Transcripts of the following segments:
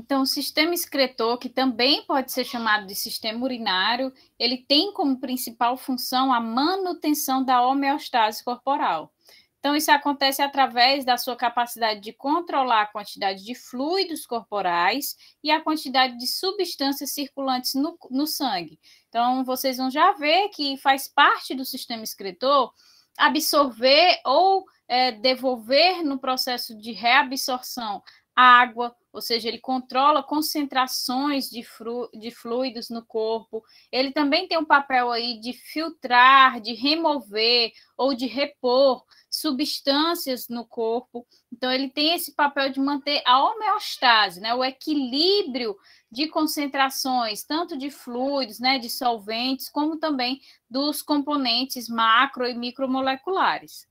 Então, o sistema excretor, que também pode ser chamado de sistema urinário, ele tem como principal função a manutenção da homeostase corporal. Então, isso acontece através da sua capacidade de controlar a quantidade de fluidos corporais e a quantidade de substâncias circulantes no sangue. Então, vocês vão já ver que faz parte do sistema excretor absorver ou devolver no processo de reabsorção água, ou seja, ele controla concentrações de fluidos no corpo. Ele também tem um papel aí de filtrar, de remover ou de repor substâncias no corpo. Então, ele tem esse papel de manter a homeostase, né, o equilíbrio de concentrações, tanto de fluidos, né, de solventes, como também dos componentes macro e micromoleculares.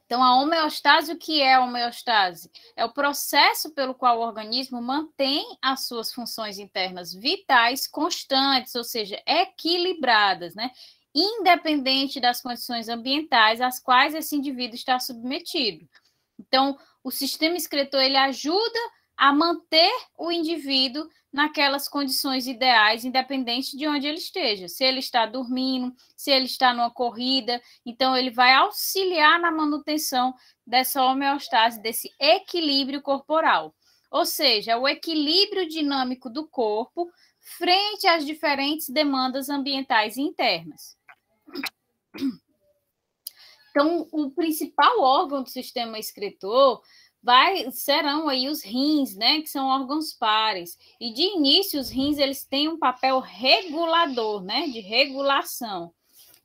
Então, a homeostase, o que é a homeostase? É o processo pelo qual o organismo mantém as suas funções internas vitais constantes, ou seja, equilibradas, né? Independente das condições ambientais às quais esse indivíduo está submetido. Então, o sistema excretor, ele ajuda a manter o indivíduo naquelas condições ideais, independente de onde ele esteja. Se ele está dormindo, se ele está numa corrida, então ele vai auxiliar na manutenção dessa homeostase, desse equilíbrio corporal. Ou seja, o equilíbrio dinâmico do corpo frente às diferentes demandas ambientais e internas. Então, o principal órgão do sistema excretor serão aí os rins, né, que são órgãos pares. E de início, os rins eles têm um papel regulador, né, de regulação.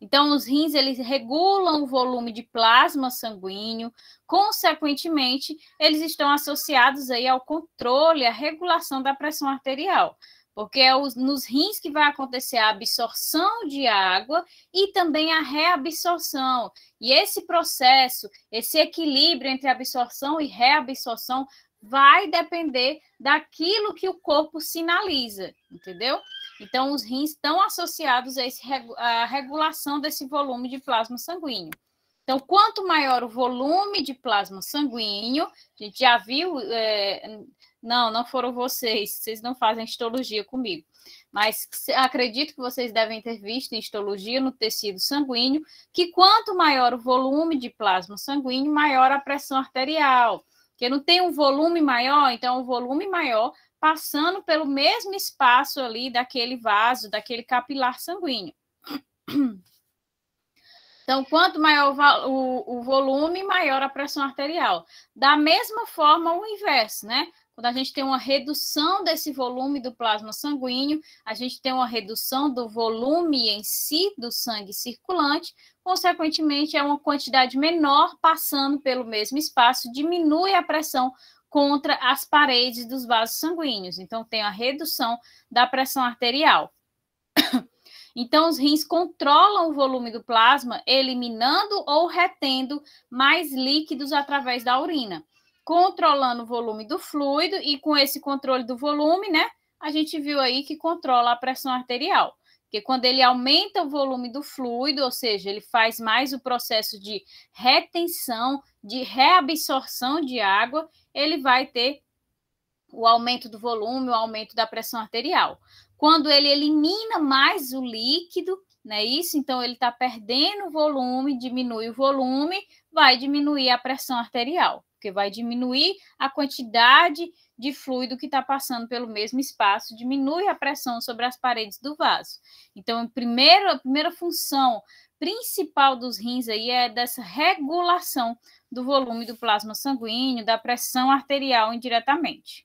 Então, os rins eles regulam o volume de plasma sanguíneo, consequentemente, eles estão associados aí ao controle, à regulação da pressão arterial, porque é nos rins que vai acontecer a absorção de água e também a reabsorção. E esse processo, esse equilíbrio entre absorção e reabsorção vai depender daquilo que o corpo sinaliza, entendeu? Então, os rins estão associados à regulação desse volume de plasma sanguíneo. Então, quanto maior o volume de plasma sanguíneo, a gente já viu, não foram vocês não fazem histologia comigo, mas acredito que vocês devem ter visto em histologia no tecido sanguíneo, que quanto maior o volume de plasma sanguíneo, maior a pressão arterial. Porque não tem um volume maior, então um volume maior passando pelo mesmo espaço ali daquele vaso, daquele capilar sanguíneo. Então, quanto maior o volume, maior a pressão arterial. Da mesma forma, o inverso, né? Quando a gente tem uma redução desse volume do plasma sanguíneo, a gente tem uma redução do volume em si do sangue circulante, consequentemente, é uma quantidade menor passando pelo mesmo espaço, diminui a pressão contra as paredes dos vasos sanguíneos. Então, tem a redução da pressão arterial. Então, os rins controlam o volume do plasma, eliminando ou retendo mais líquidos através da urina, controlando o volume do fluido, e com esse controle do volume, né, a gente viu aí que controla a pressão arterial. Porque quando ele aumenta o volume do fluido, ou seja, ele faz mais o processo de retenção, de reabsorção de água, ele vai ter o aumento do volume, o aumento da pressão arterial. Quando ele elimina mais o líquido, né, isso, então ele está perdendo o volume, diminui o volume, vai diminuir a pressão arterial, porque vai diminuir a quantidade de fluido que está passando pelo mesmo espaço, diminui a pressão sobre as paredes do vaso. Então, a primeira função principal dos rins aí é dessa regulação do volume do plasma sanguíneo, da pressão arterial indiretamente.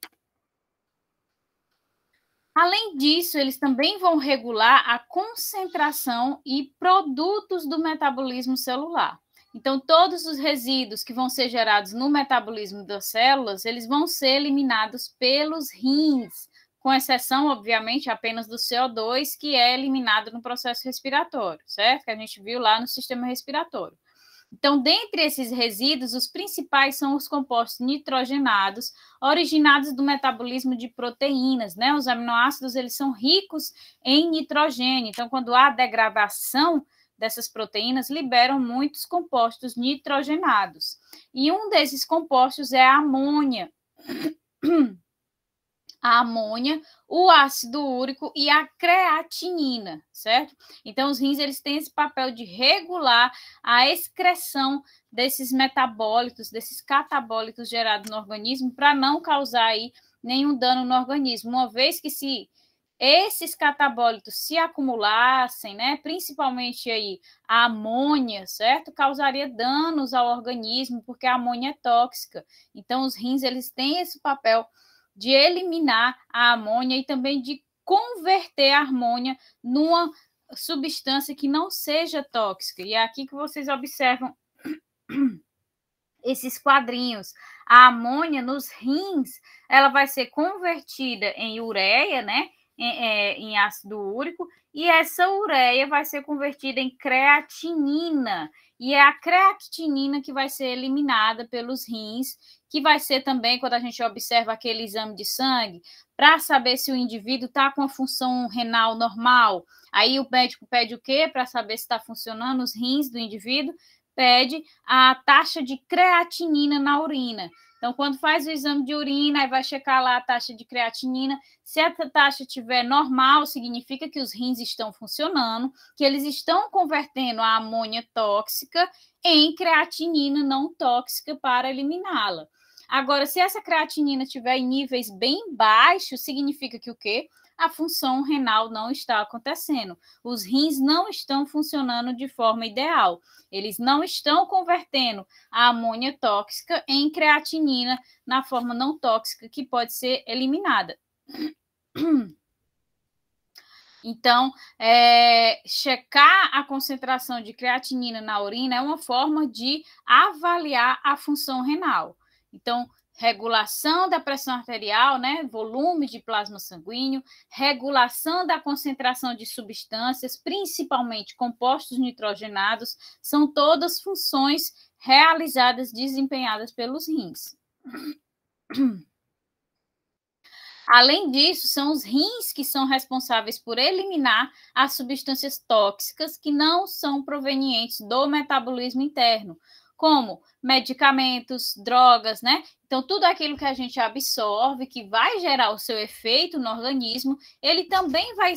Além disso, eles também vão regular a concentração e produtos do metabolismo celular. Então, todos os resíduos que vão ser gerados no metabolismo das células, eles vão ser eliminados pelos rins, com exceção, obviamente, apenas do CO2, que é eliminado no processo respiratório, certo? Que a gente viu lá no sistema respiratório. Então, dentre esses resíduos, os principais são os compostos nitrogenados, originados do metabolismo de proteínas, né? Os aminoácidos, eles são ricos em nitrogênio. Então, quando há degradação dessas proteínas, liberam muitos compostos nitrogenados. E um desses compostos é a amônia. a amônia, o ácido úrico e a creatinina, certo? Então, os rins eles têm esse papel de regular a excreção desses metabólitos, desses catabólitos gerados no organismo, para não causar aí nenhum dano no organismo, uma vez que se esses catabólitos se acumulassem, né, principalmente aí a amônia, certo? Causaria danos ao organismo, porque a amônia é tóxica. Então, os rins eles têm esse papel de eliminar a amônia e também de converter a amônia numa substância que não seja tóxica. E é aqui que vocês observam esses quadrinhos. A amônia nos rins, ela vai ser convertida em ureia, né? Em ácido úrico, e essa ureia vai ser convertida em creatinina, e é a creatinina que vai ser eliminada pelos rins, que vai ser também, quando a gente observa aquele exame de sangue, para saber se o indivíduo está com a função renal normal. Aí o médico pede o quê? Para saber se está funcionando os rins do indivíduo, pede a taxa de creatinina na urina. Então, quando faz o exame de urina, aí vai checar lá a taxa de creatinina. Se a taxa estiver normal, significa que os rins estão funcionando, que eles estão convertendo a amônia tóxica em creatinina não tóxica para eliminá-la. Agora, se essa creatinina estiver em níveis bem baixos, significa que o quê? A função renal não está acontecendo. Os rins não estão funcionando de forma ideal. Eles não estão convertendo a amônia tóxica em creatinina na forma não tóxica que pode ser eliminada. Então, checar a concentração de creatinina na urina é uma forma de avaliar a função renal. Então, regulação da pressão arterial, né, volume de plasma sanguíneo, regulação da concentração de substâncias, principalmente compostos nitrogenados, são todas funções realizadas, desempenhadas pelos rins. Além disso, são os rins que são responsáveis por eliminar as substâncias tóxicas que não são provenientes do metabolismo interno, como medicamentos, drogas, né? Então, tudo aquilo que a gente absorve, que vai gerar o seu efeito no organismo, ele também vai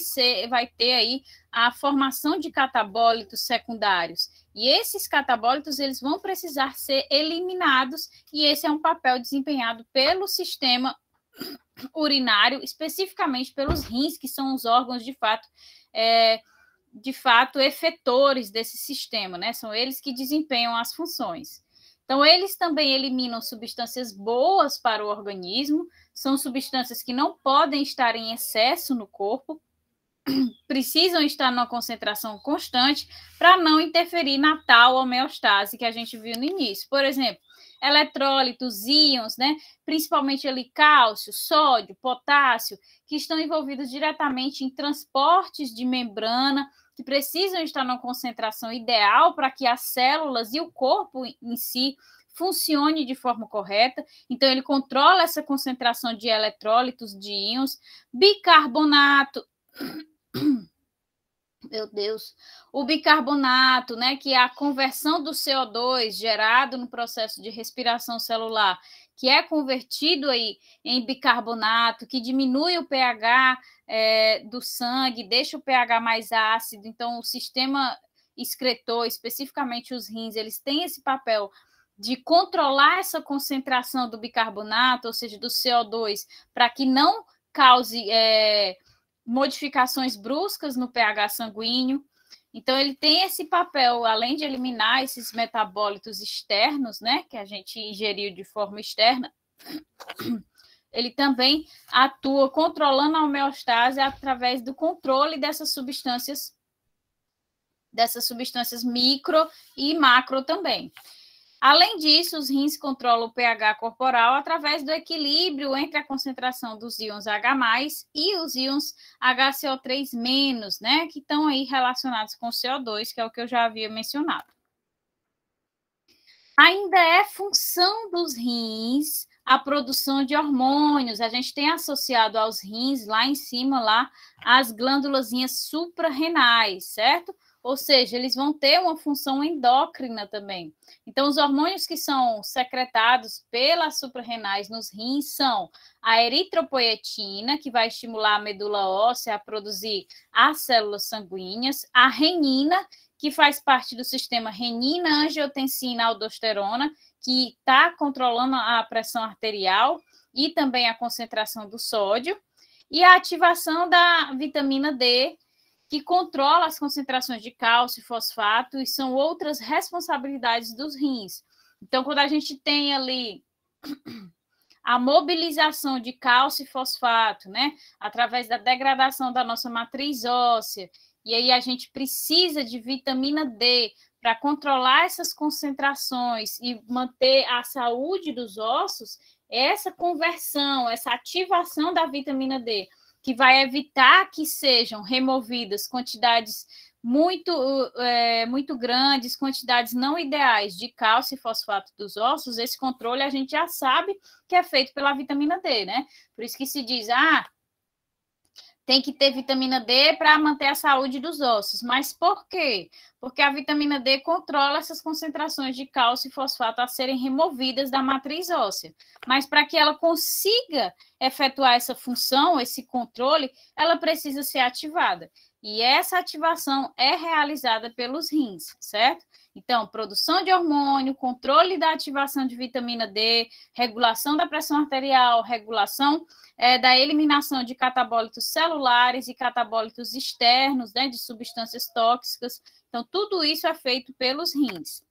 ter aí a formação de catabólitos secundários. E esses catabólitos, eles vão precisar ser eliminados, e esse é um papel desempenhado pelo sistema urinário, especificamente pelos rins, que são os órgãos de fato efetores desse sistema, né? São eles que desempenham as funções. Então, eles também eliminam substâncias boas para o organismo, são substâncias que não podem estar em excesso no corpo, precisam estar numa concentração constante para não interferir na tal homeostase que a gente viu no início. Por exemplo, eletrólitos, íons, né? Principalmente ali cálcio, sódio, potássio, que estão envolvidos diretamente em transportes de membrana, que precisam estar numa concentração ideal para que as células e o corpo em si funcione de forma correta. Então, ele controla essa concentração de eletrólitos, de íons, bicarbonato. Meu Deus, o bicarbonato, né, que é a conversão do CO2 gerado no processo de respiração celular, que é convertido aí em bicarbonato, que diminui o pH do sangue, deixa o pH mais ácido. Então, o sistema excretor, especificamente os rins, eles têm esse papel de controlar essa concentração do bicarbonato, ou seja, do CO2, para que não cause modificações bruscas no pH sanguíneo. Então, ele tem esse papel, além de eliminar esses metabólitos externos, né, que a gente ingeriu de forma externa, ele também atua controlando a homeostase através do controle dessas substâncias micro e macro também. Além disso, os rins controlam o pH corporal através do equilíbrio entre a concentração dos íons H+, e os íons HCO3-, né, que estão aí relacionados com o CO2, que é o que eu já havia mencionado. Ainda é função dos rins a produção de hormônios. A gente tem associado aos rins, lá em cima, lá, as glândulazinhas suprarrenais, certo? ou seja, eles vão ter uma função endócrina também. Então, os hormônios que são secretados pelas suprarrenais nos rins são a eritropoetina, que vai estimular a medula óssea a produzir as células sanguíneas, a renina, que faz parte do sistema renina, angiotensina, aldosterona, que está controlando a pressão arterial e também a concentração do sódio, e a ativação da vitamina D, que controla as concentrações de cálcio e fosfato, e são outras responsabilidades dos rins. Então, quando a gente tem ali a mobilização de cálcio e fosfato, né, através da degradação da nossa matriz óssea, e aí a gente precisa de vitamina D para controlar essas concentrações e manter a saúde dos ossos, essa conversão, essa ativação da vitamina D, que vai evitar que sejam removidas quantidades muito grandes, quantidades não ideais de cálcio e fosfato dos ossos, esse controle a gente já sabe que é feito pela vitamina D, né? Por isso que se diz, tem que ter vitamina D para manter a saúde dos ossos. Mas por quê? Porque a vitamina D controla essas concentrações de cálcio e fosfato a serem removidas da matriz óssea. Mas para que ela consiga efetuar essa função, esse controle, ela precisa ser ativada. E essa ativação é realizada pelos rins, certo? Então, produção de hormônio, controle da ativação de vitamina D, regulação da pressão arterial, regulação da eliminação de catabólitos celulares e catabólitos externos, né, de substâncias tóxicas. Então, tudo isso é feito pelos rins.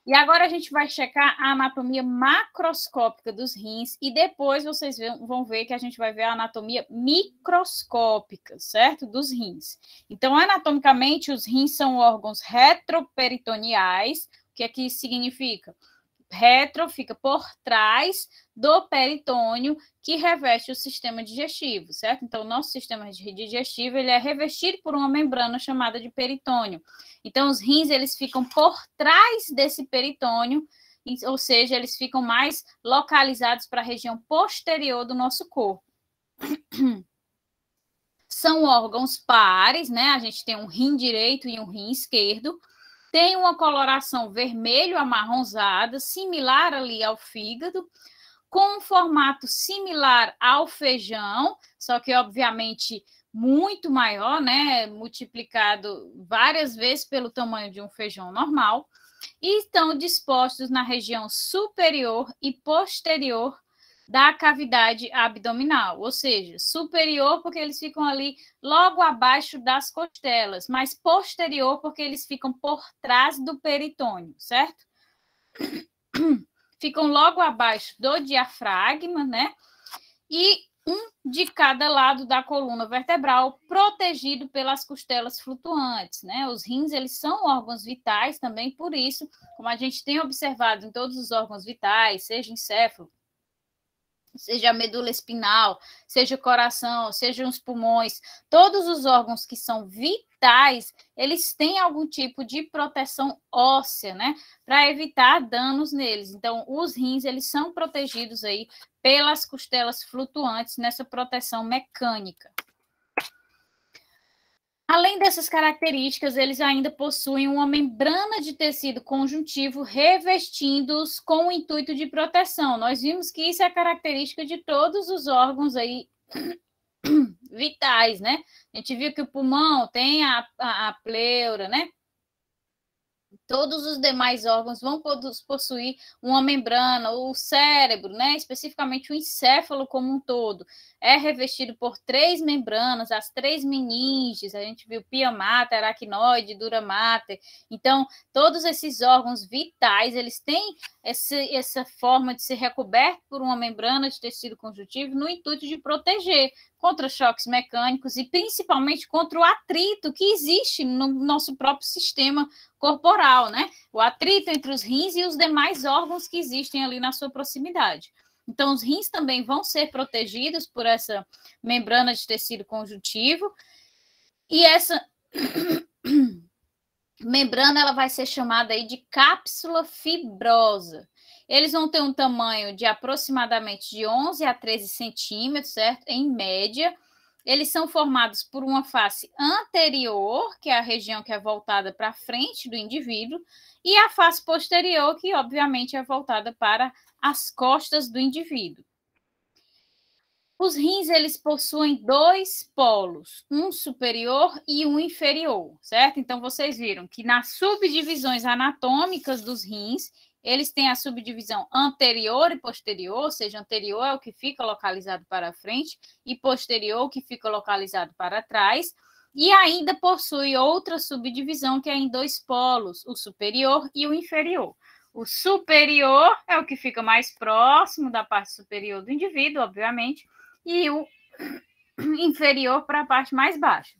E agora a gente vai checar a anatomia macroscópica dos rins e depois vocês vão ver que a gente vai ver a anatomia microscópica, certo? Dos rins. Então, anatomicamente, os rins são órgãos retroperitoneais. O que é que isso significa? Retro fica por trás do peritônio, que reveste o sistema digestivo, certo? Então, o nosso sistema digestivo ele é revestido por uma membrana chamada de peritônio. Então, os rins eles ficam por trás desse peritônio, ou seja, eles ficam mais localizados para a região posterior do nosso corpo. São órgãos pares, né? A gente tem um rim direito e um rim esquerdo. Tem uma coloração vermelho-amarronzada, similar ali ao fígado, com um formato similar ao feijão, só que, obviamente, muito maior, né? Multiplicado várias vezes pelo tamanho de um feijão normal, e estão dispostos na região superior e posterior da cavidade abdominal, ou seja, superior porque eles ficam ali logo abaixo das costelas, mas posterior porque eles ficam por trás do peritônio, certo? Ficam logo abaixo do diafragma, né? E um de cada lado da coluna vertebral, protegido pelas costelas flutuantes, né? Os rins, eles são órgãos vitais também, por isso, como a gente tem observado em todos os órgãos vitais, seja encéfalo, seja a medula espinal, seja o coração, sejam os pulmões, todos os órgãos que são vitais, eles têm algum tipo de proteção óssea, né, para evitar danos neles. Então, os rins, eles são protegidos aí pelas costelas flutuantes nessa proteção mecânica. Além dessas características, eles ainda possuem uma membrana de tecido conjuntivo revestindo-os com o intuito de proteção. Nós vimos que isso é característica de todos os órgãos aí vitais, né? A gente viu que o pulmão tem a pleura, né? Todos os demais órgãos vão possuir uma membrana, o cérebro, né? Especificamente o encéfalo como um todo, é revestido por 3 membranas, as 3 meninges, a gente viu pia mater, aracnoide, dura mater. Então, todos esses órgãos vitais, eles têm essa forma de ser recoberto por uma membrana de tecido conjuntivo no intuito de proteger contra choques mecânicos e principalmente contra o atrito que existe no nosso próprio sistema corporal, né? O atrito entre os rins e os demais órgãos que existem ali na sua proximidade. Então, os rins também vão ser protegidos por essa membrana de tecido conjuntivo e essa membrana ela vai ser chamada aí de cápsula fibrosa. Eles vão ter um tamanho de aproximadamente de 11 a 13 centímetros, certo? Em média. Eles são formados por uma face anterior, que é a região que é voltada para frente do indivíduo, e a face posterior, que obviamente é voltada para as costas do indivíduo. Os rins, eles possuem dois polos, um superior e um inferior, certo? Então, vocês viram que nas subdivisões anatômicas dos rins, eles têm a subdivisão anterior e posterior, ou seja, anterior é o que fica localizado para frente e posterior o que fica localizado para trás. E ainda possui outra subdivisão que é em dois polos, o superior e o inferior. O superior é o que fica mais próximo da parte superior do indivíduo, obviamente, e o inferior para a parte mais baixa.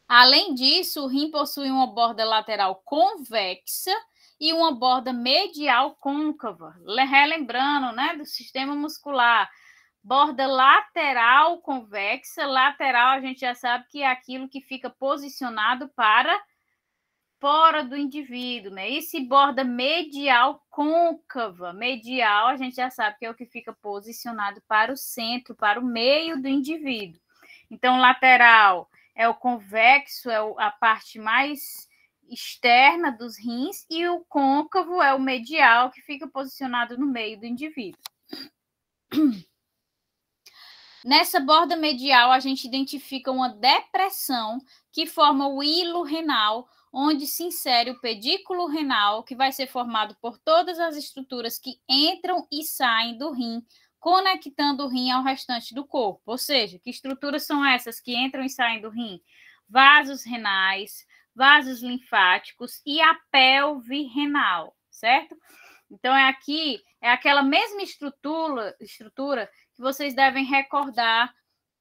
Além disso, o rim possui uma borda lateral convexa e uma borda medial côncava. Relembrando, né, do sistema muscular. Borda lateral convexa, lateral a gente já sabe que é aquilo que fica posicionado para fora do indivíduo, né? E se borda medial côncava, medial a gente já sabe que é o que fica posicionado para o centro, para o meio do indivíduo. Então, lateral é o convexo, é a parte mais externa dos rins, e o côncavo é o medial, que fica posicionado no meio do indivíduo. Nessa borda medial, a gente identifica uma depressão que forma o hilo renal, onde se insere o pedículo renal, que vai ser formado por todas as estruturas que entram e saem do rim, conectando o rim ao restante do corpo. Ou seja, que estruturas são essas que entram e saem do rim? Vasos renais, vasos linfáticos e a pelve renal, certo? Então, é aquela mesma estrutura que vocês devem recordar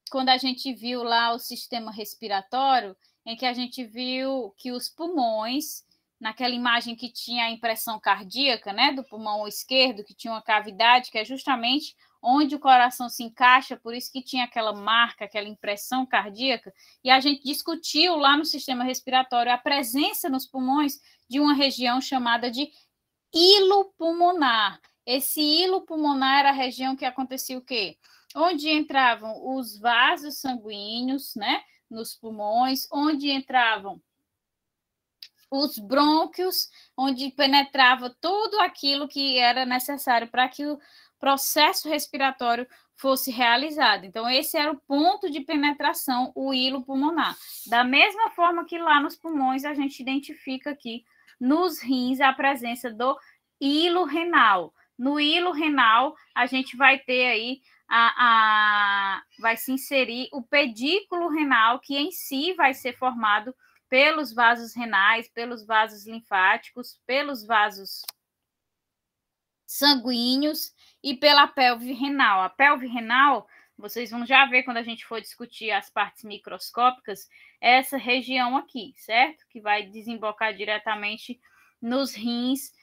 quando a gente viu lá o sistema respiratório, em que a gente viu que os pulmões, naquela imagem que tinha a impressão cardíaca, né, do pulmão esquerdo, que tinha uma cavidade, que é justamente onde o coração se encaixa, por isso que tinha aquela marca, aquela impressão cardíaca, e a gente discutiu lá no sistema respiratório a presença nos pulmões de uma região chamada de hilo pulmonar. Esse hilo pulmonar era a região que acontecia o quê? Onde entravam os vasos sanguíneos, né, nos pulmões, onde entravam os brônquios, onde penetrava tudo aquilo que era necessário para que o processo respiratório fosse realizado. Então, esse era o ponto de penetração, o hilo pulmonar. Da mesma forma que lá nos pulmões, a gente identifica aqui nos rins a presença do hilo renal. No hilo renal, a gente vai ter aí vai se inserir o pedículo renal, que em si vai ser formado pelos vasos renais, pelos vasos linfáticos, pelos vasos sanguíneos e pela pelve renal. A pelve renal, vocês vão já ver quando a gente for discutir as partes microscópicas, essa região aqui, certo? Que vai desembocar diretamente nos rins,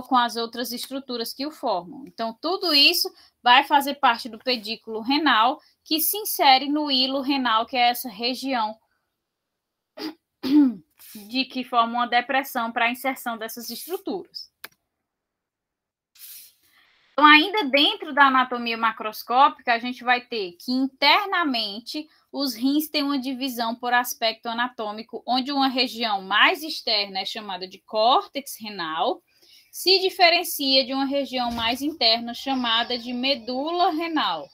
com as outras estruturas que o formam. Então, tudo isso vai fazer parte do pedículo renal, que se insere no hilo renal, que é essa região de que forma uma depressão para a inserção dessas estruturas. Então, ainda dentro da anatomia macroscópica, a gente vai ter que internamente os rins têm uma divisão por aspecto anatômico, onde uma região mais externa é chamada de córtex renal, se diferencia de uma região mais interna chamada de medula renal.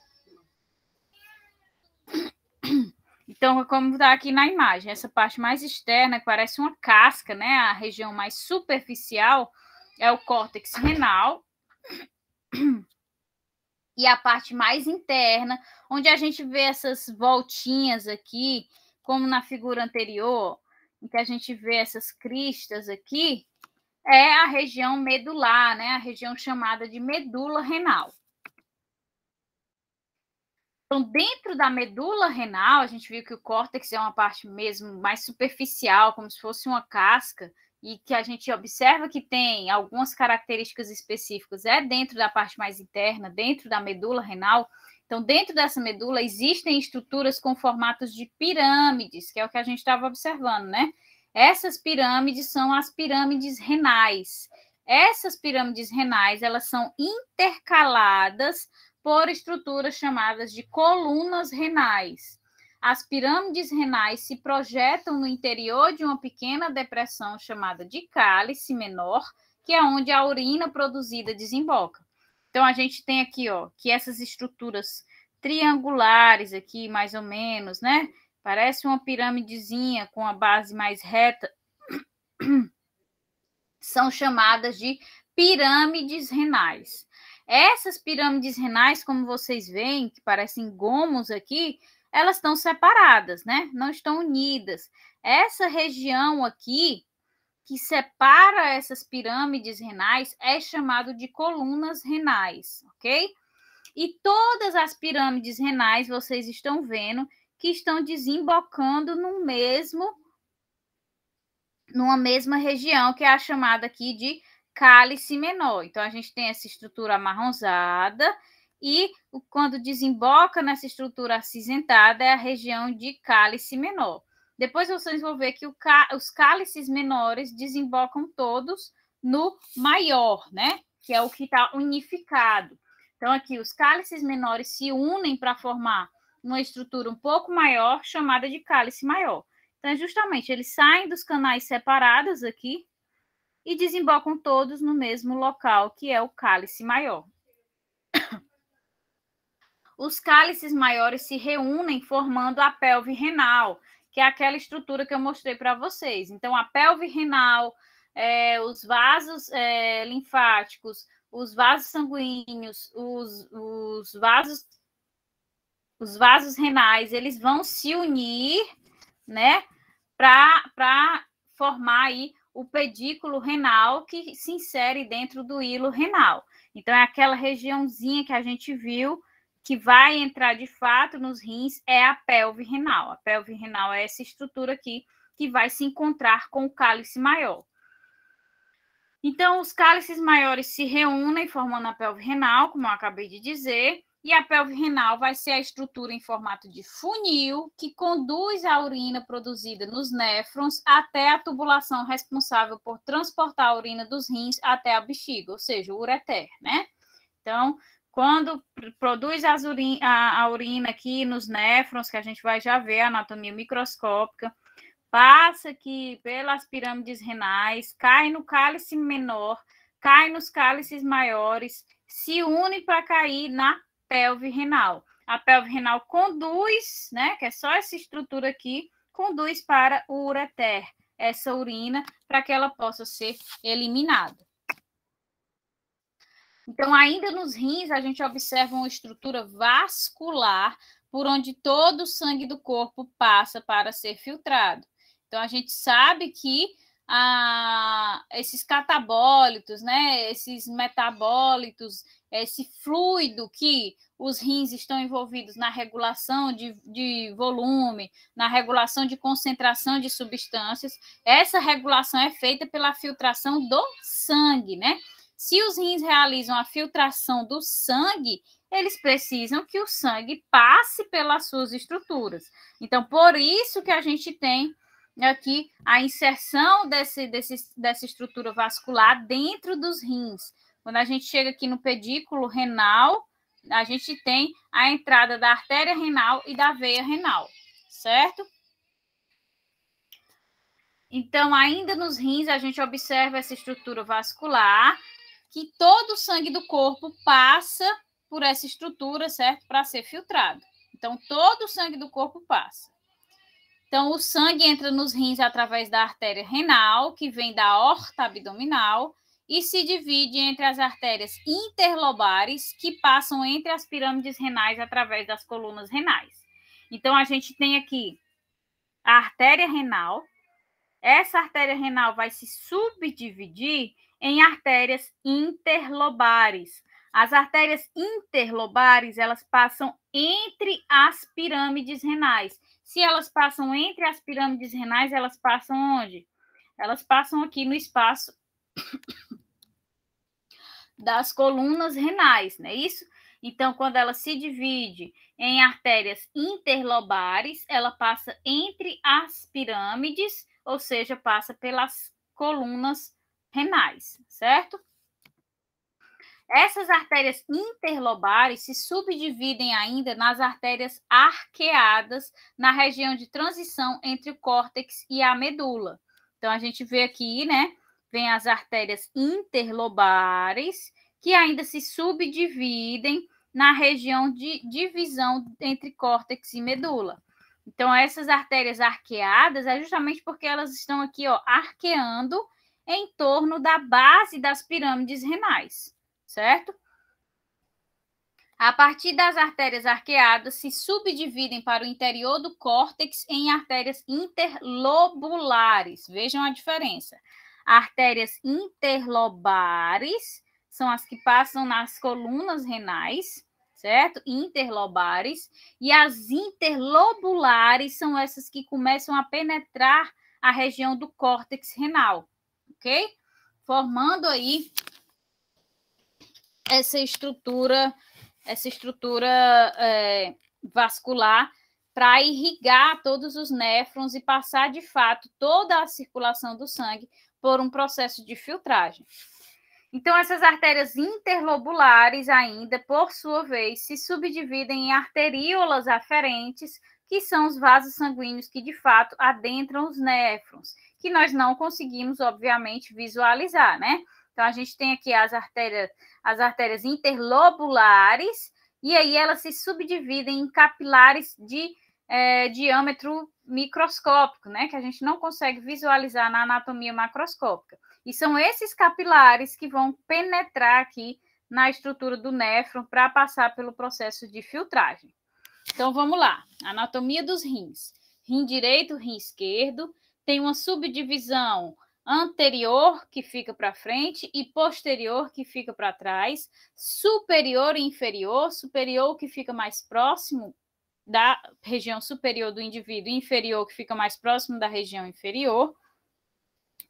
Então, como está aqui na imagem, essa parte mais externa, que parece uma casca, né? A região mais superficial é o córtex renal. E a parte mais interna, onde a gente vê essas voltinhas aqui, como na figura anterior, em que a gente vê essas cristas aqui, é a região medular, né? A região chamada de medula renal. Então, dentro da medula renal, a gente viu que o córtex é uma parte mesmo mais superficial, como se fosse uma casca, e que a gente observa que tem algumas características específicas, é dentro da parte mais interna, dentro da medula renal. Então, dentro dessa medula, existem estruturas com formatos de pirâmides, que é o que a gente estava observando, né? Essas pirâmides são as pirâmides renais. Essas pirâmides renais, elas são intercaladas por estruturas chamadas de colunas renais. As pirâmides renais se projetam no interior de uma pequena depressão chamada de cálice menor, que é onde a urina produzida desemboca. Então, a gente tem aqui, ó, que essas estruturas triangulares aqui, mais ou menos, né? Parece uma pirâmidezinha com a base mais reta. São chamadas de pirâmides renais. Essas pirâmides renais, como vocês veem, que parecem gomos aqui, elas estão separadas, né? Não estão unidas. Essa região aqui, que separa essas pirâmides renais, é chamado de colunas renais, ok? E todas as pirâmides renais, vocês estão vendo, que estão desembocando numa mesma região, que é a chamada aqui de cálice menor. Então, a gente tem essa estrutura amarronzada e quando desemboca nessa estrutura acinzentada é a região de cálice menor. Depois vocês vão ver que os cálices menores desembocam todos no maior, né? Que é o que está unificado. Então, aqui, os cálices menores se unem para formar uma estrutura um pouco maior, chamada de cálice maior. Então, justamente, eles saem dos canais separados aqui e desembocam todos no mesmo local, que é o cálice maior. Os cálices maiores se reúnem formando a pelve renal, que é aquela estrutura que eu mostrei para vocês. Então, a pelve renal, os vasos linfáticos, os vasos sanguíneos, os vasos renais, eles vão se unir, né, para formar aí o pedículo renal que se insere dentro do hilo renal. Então, é aquela regiãozinha que a gente viu que vai entrar de fato nos rins, é a pelve renal. A pelve renal é essa estrutura aqui que vai se encontrar com o cálice maior. Então, os cálices maiores se reúnem formando a pelve renal, como eu acabei de dizer, e a pelve renal vai ser a estrutura em formato de funil que conduz a urina produzida nos néfrons até a tubulação responsável por transportar a urina dos rins até a bexiga, ou seja, o ureter, né? Então, quando produz a urina aqui nos néfrons, que a gente vai já ver a anatomia microscópica, passa aqui pelas pirâmides renais, cai no cálice menor, cai nos cálices maiores, se une para cair na pelve renal. A pelve renal conduz, né, que é só essa estrutura aqui, conduz para o ureter, essa urina, para que ela possa ser eliminada. Então, ainda nos rins, a gente observa uma estrutura vascular por onde todo o sangue do corpo passa para ser filtrado. Então, a gente sabe que esses catabólitos, né, esses metabólitos, esse fluido que os rins estão envolvidos na regulação de volume, na regulação de concentração de substâncias, essa regulação é feita pela filtração do sangue, né? Se os rins realizam a filtração do sangue, eles precisam que o sangue passe pelas suas estruturas. Então, por isso que a gente tem aqui a inserção dessa estrutura vascular dentro dos rins. Quando a gente chega aqui no pedículo renal, a gente tem a entrada da artéria renal e da veia renal, certo? Então, ainda nos rins, a gente observa essa estrutura vascular, que todo o sangue do corpo passa por essa estrutura, certo? Para ser filtrado. Então, todo o sangue do corpo passa. Então, o sangue entra nos rins através da artéria renal, que vem da aorta abdominal, e se divide entre as artérias interlobares, que passam entre as pirâmides renais através das colunas renais. Então, a gente tem aqui a artéria renal. Essa artéria renal vai se subdividir em artérias interlobares. As artérias interlobares, elas passam entre as pirâmides renais. Se elas passam entre as pirâmides renais, elas passam onde? Elas passam aqui no espaço das colunas renais, não é isso? Então, quando ela se divide em artérias interlobares, ela passa entre as pirâmides, ou seja, passa pelas colunas renais, certo? Essas artérias interlobares se subdividem ainda nas artérias arqueadas na região de transição entre o córtex e a medula. Então, a gente vê aqui, né? Vem as artérias interlobares, que ainda se subdividem na região de divisão entre córtex e medula. Então, essas artérias arqueadas é justamente porque elas estão aqui, ó, arqueando em torno da base das pirâmides renais, certo? A partir das artérias arqueadas, se subdividem para o interior do córtex em artérias interlobulares. Vejam a diferença. Artérias interlobares são as que passam nas colunas renais, certo? Interlobares. E as interlobulares são essas que começam a penetrar a região do córtex renal, ok? Formando aí essa estrutura vascular para irrigar todos os néfrons e passar, de fato, toda a circulação do sangue por um processo de filtragem. Então, essas artérias interlobulares ainda, por sua vez, se subdividem em arteríolas aferentes, que são os vasos sanguíneos que, de fato, adentram os néfrons, que nós não conseguimos, obviamente, visualizar, né? Então, a gente tem aqui as artérias interlobulares, e aí elas se subdividem em capilares de diâmetro microscópico, né? Que a gente não consegue visualizar na anatomia macroscópica. E são esses capilares que vão penetrar aqui na estrutura do néfron para passar pelo processo de filtragem. Então, vamos lá. Anatomia dos rins. Rim direito, rim esquerdo. Tem uma subdivisão anterior, que fica para frente, e posterior, que fica para trás. Superior e inferior. Superior, que fica mais próximo da região superior do indivíduo. Inferior, que fica mais próximo da região inferior.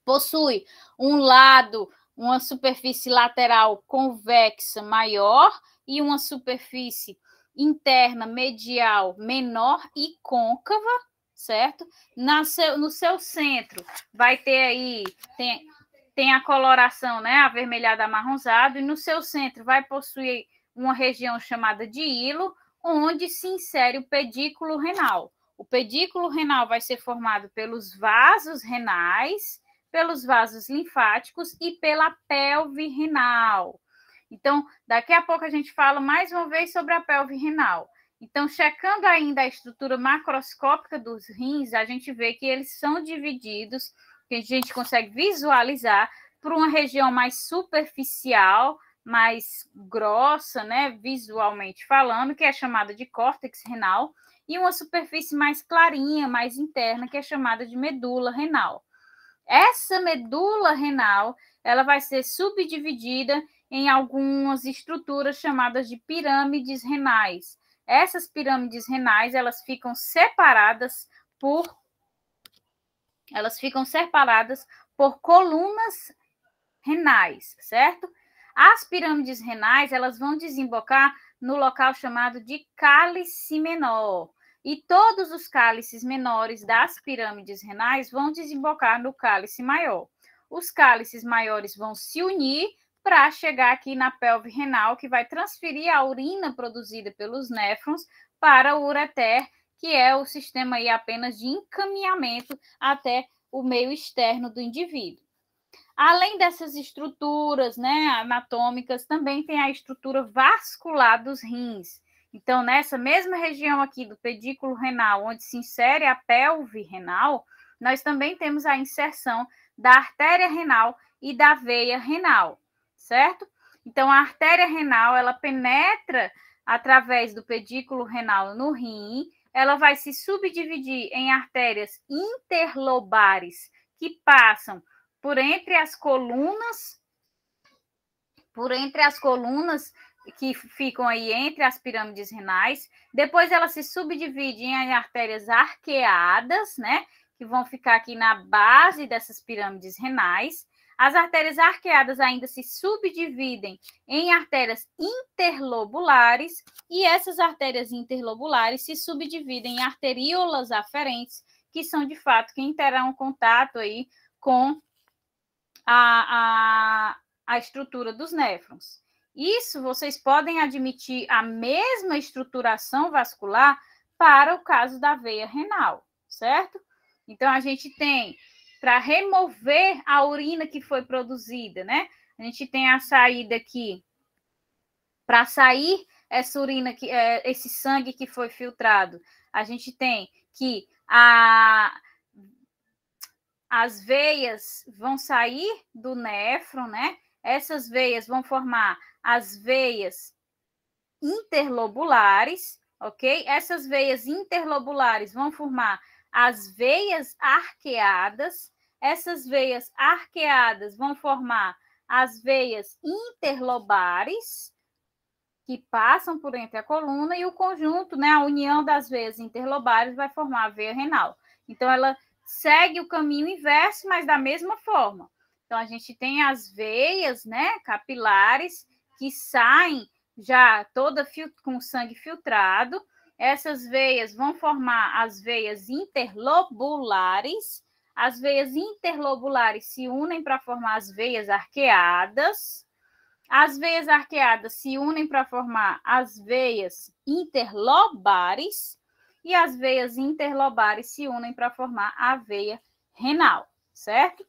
Possui um lado, uma superfície lateral convexa maior e uma superfície interna medial menor e côncava, certo? No seu centro vai ter aí, tem a coloração, né, avermelhada amarronzado, e no seu centro vai possuir uma região chamada de hilo, onde se insere o pedículo renal. O pedículo renal vai ser formado pelos vasos renais, pelos vasos linfáticos e pela pelve renal. Então, daqui a pouco a gente fala mais uma vez sobre a pelve renal. Então, checando ainda a estrutura macroscópica dos rins, a gente vê que eles são divididos, que a gente consegue visualizar, por uma região mais superficial, mais grossa, né, visualmente falando, que é chamada de córtex renal, e uma superfície mais clarinha, mais interna, que é chamada de medula renal. Essa medula renal, ela vai ser subdividida em algumas estruturas chamadas de pirâmides renais. Essas pirâmides renais, elas ficam separadas por colunas renais, certo? As pirâmides renais, elas vão desembocar no local chamado de cálice menor. E todos os cálices menores das pirâmides renais vão desembocar no cálice maior. Os cálices maiores vão se unir para chegar aqui na pelve renal, que vai transferir a urina produzida pelos néfrons para o ureter, que é o sistema aí apenas de encaminhamento até o meio externo do indivíduo. Além dessas estruturas, né, anatômicas, também tem a estrutura vascular dos rins. Então, nessa mesma região aqui do pedículo renal, onde se insere a pelve renal, nós também temos a inserção da artéria renal e da veia renal, certo? Então, a artéria renal, ela penetra através do pedículo renal no rim, ela vai se subdividir em artérias interlobares que passam por entre as colunas que ficam aí entre as pirâmides renais. Depois ela se subdivide em artérias arqueadas, né, que vão ficar aqui na base dessas pirâmides renais. As artérias arqueadas ainda se subdividem em artérias interlobulares, e essas artérias interlobulares se subdividem em arteríolas aferentes, que são, de fato, quem terão contato aí com a estrutura dos néfrons. Isso vocês podem admitir a mesma estruturação vascular para o caso da veia renal, certo? Então, a gente tem, para remover a urina que foi produzida, né? A gente tem a saída aqui, para sair essa urina, esse sangue que foi filtrado, a gente tem que as veias vão sair do néfron, né? Essas veias vão formar as veias interlobulares, ok? Essas veias interlobulares vão formar as veias arqueadas. Essas veias arqueadas vão formar as veias interlobares, que passam por entre a coluna, e o conjunto, né, a união das veias interlobares vai formar a veia renal. Então, ela segue o caminho inverso, mas da mesma forma. Então, a gente tem as veias, né, capilares, que saem já toda com sangue filtrado. Essas veias vão formar as veias interlobulares. As veias interlobulares se unem para formar as veias arqueadas. As veias arqueadas se unem para formar as veias interlobares e as veias interlobares se unem para formar a veia renal, certo?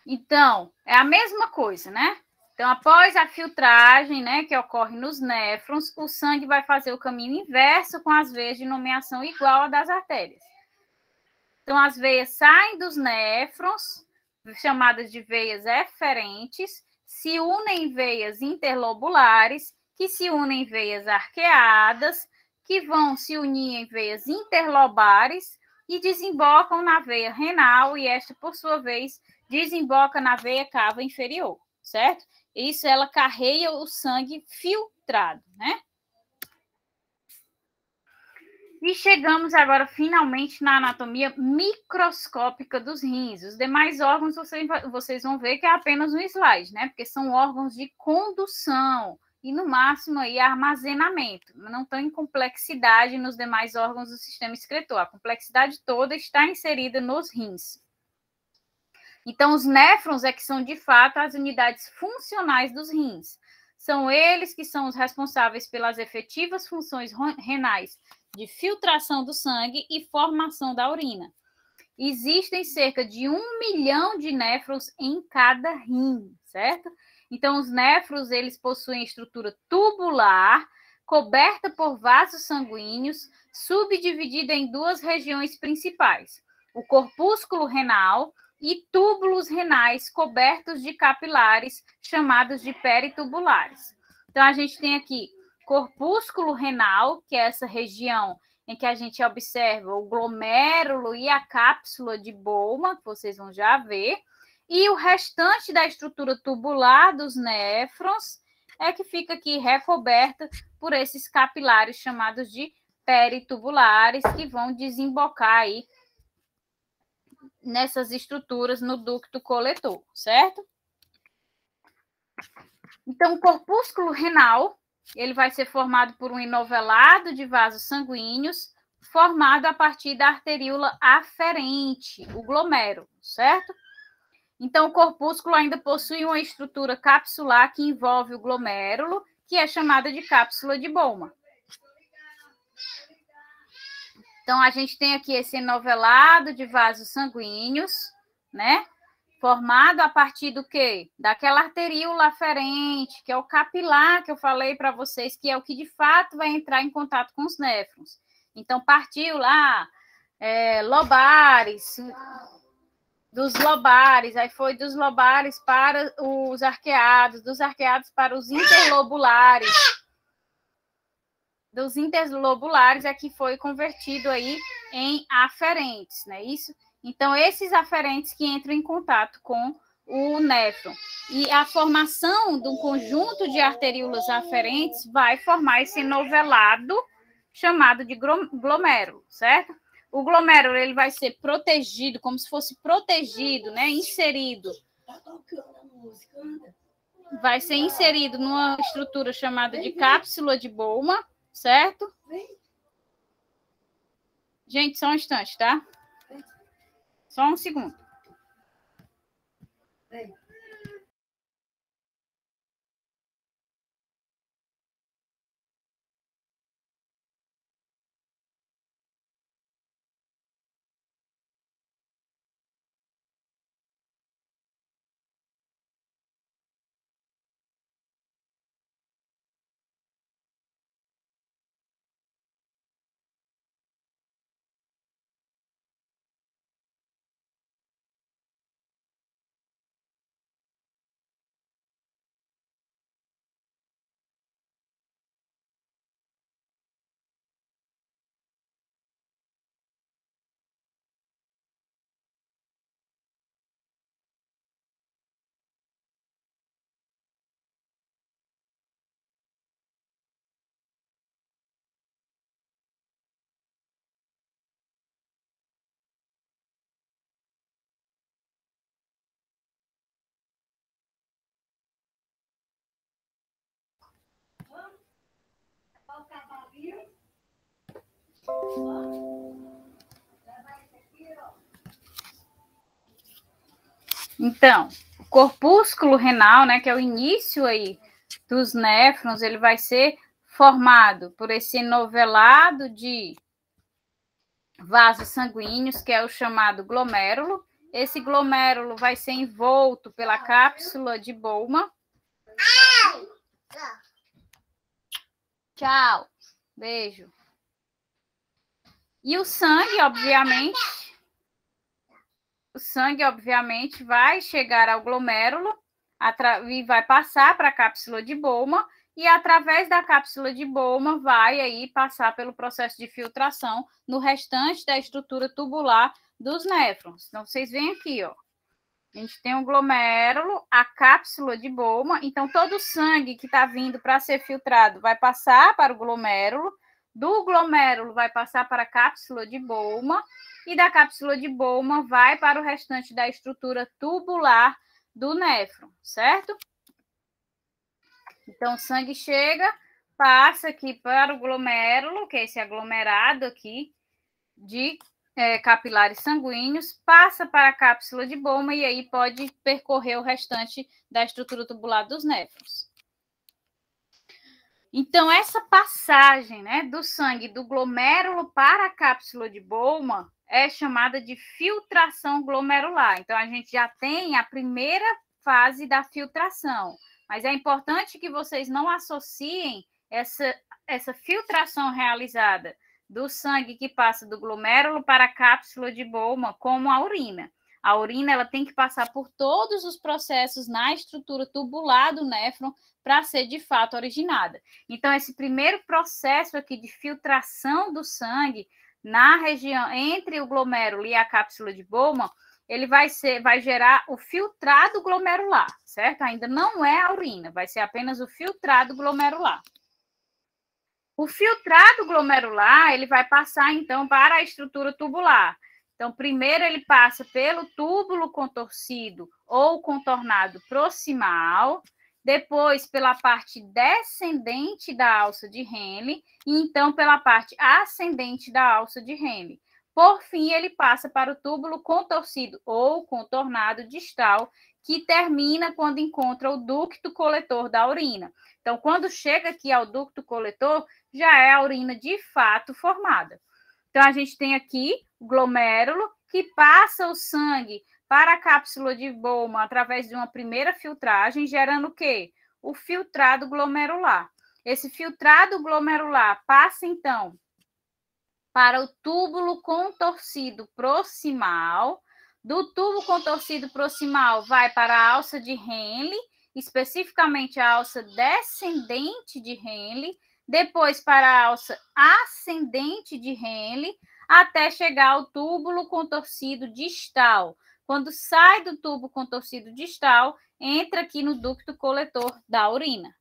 Então, é a mesma coisa, né? Então, após a filtragem, né, que ocorre nos néfrons, o sangue vai fazer o caminho inverso com as veias de nomeação igual à das artérias. Então, as veias saem dos néfrons, chamadas de veias eferentes, se unem em veias interlobulares, que se unem em veias arqueadas, que vão se unir em veias interlobares e desembocam na veia renal, e esta, por sua vez, desemboca na veia cava inferior, certo? Isso, ela carreia o sangue filtrado, né? E chegamos agora, finalmente, na anatomia microscópica dos rins. Os demais órgãos, vocês vão ver que é apenas um slide, né? Porque são órgãos de condução e, no máximo, aí, armazenamento. Não tem complexidade nos demais órgãos do sistema excretor. A complexidade toda está inserida nos rins. Então, os néfrons é que são, de fato, as unidades funcionais dos rins. São eles que são os responsáveis pelas efetivas funções renais de filtração do sangue e formação da urina. Existem cerca de 1 milhão de néfrons em cada rim, certo? Então, os néfrons, eles possuem estrutura tubular, coberta por vasos sanguíneos, subdividida em duas regiões principais: o corpúsculo renal e túbulos renais cobertos de capilares, chamados de peritubulares. Então, a gente tem aqui corpúsculo renal, que é essa região em que a gente observa o glomérulo e a cápsula de Bowman, que vocês vão já ver, e o restante da estrutura tubular dos néfrons é que fica aqui recoberta por esses capilares chamados de peritubulares, que vão desembocar aí nessas estruturas no ducto coletor, certo? Então, o corpúsculo renal, ele vai ser formado por um enovelado de vasos sanguíneos, formado a partir da arteríola aferente, o glomérulo, certo? Então, o corpúsculo ainda possui uma estrutura capsular que envolve o glomérulo, que é chamada de cápsula de Bowman. Então, a gente tem aqui esse enovelado de vasos sanguíneos, né? Formado a partir do quê? Daquela arteríola aferente, que é o capilar que eu falei para vocês, que é o que de fato vai entrar em contato com os néfrons. Então, partiu lá lobares, dos lobares, aí foi dos lobares para os arqueados, dos arqueados para os interlobulares, dos interlobulares é que foi convertido aí em aferentes, não é isso? Então, esses aferentes que entram em contato com o néfron. E a formação de um conjunto de arteríolas aferentes vai formar esse enovelado chamado de glomérulo, certo? O glomérulo, ele vai ser protegido, como se fosse protegido, né? Inserido. Vai ser inserido numa estrutura chamada de cápsula de Bowman, certo? Gente, só um instante, tá? Só um segundo. Então, o corpúsculo renal, né, que é o início aí dos néfrons, ele vai ser formado por esse enovelado de vasos sanguíneos, que é o chamado glomérulo. Esse glomérulo vai ser envolto pela cápsula de Bowman. Tchau. Beijo. E o sangue, obviamente, vai chegar ao glomérulo e vai passar para a cápsula de Bowman, e através da cápsula de Bowman vai aí passar pelo processo de filtração no restante da estrutura tubular dos néfrons. Então, vocês veem aqui, ó. A gente tem um glomérulo, a cápsula de Bowman. Então, todo o sangue que está vindo para ser filtrado vai passar para o glomérulo. Do glomérulo vai passar para a cápsula de Bowman. E da cápsula de Bowman vai para o restante da estrutura tubular do néfron, certo? Então, o sangue chega, passa aqui para o glomérulo, que é esse aglomerado aqui de capilares sanguíneos, passa para a cápsula de Bowman e aí pode percorrer o restante da estrutura tubular dos néfrons. Então, essa passagem, né, do sangue do glomérulo para a cápsula de Bowman é chamada de filtração glomerular. Então, a gente já tem a primeira fase da filtração, mas é importante que vocês não associem essa filtração realizada do sangue que passa do glomérulo para a cápsula de Bowman como a urina. A urina ela tem que passar por todos os processos na estrutura tubular do néfron para ser de fato originada. Então, esse primeiro processo aqui de filtração do sangue na região entre o glomérulo e a cápsula de Bowman, ele vai gerar o filtrado glomerular, certo? Ainda não é a urina, vai ser apenas o filtrado glomerular. O filtrado glomerular, ele vai passar, então, para a estrutura tubular. Então, primeiro ele passa pelo túbulo contorcido ou contornado proximal, depois pela parte descendente da alça de Henle e então pela parte ascendente da alça de Henle. Por fim, ele passa para o túbulo contorcido ou contornado distal, que termina quando encontra o ducto coletor da urina. Então, quando chega aqui ao ducto coletor, já é a urina de fato formada. Então, a gente tem aqui o glomérulo que passa o sangue para a cápsula de Bowman através de uma primeira filtragem, gerando o quê? O filtrado glomerular. Esse filtrado glomerular passa, então, para o túbulo contorcido proximal. Do tubo contorcido proximal vai para a alça de Henle, especificamente a alça descendente de Henle, depois para a alça ascendente de Henle, até chegar ao túbulo contorcido distal. Quando sai do tubo contorcido distal, entra aqui no ducto coletor da urina.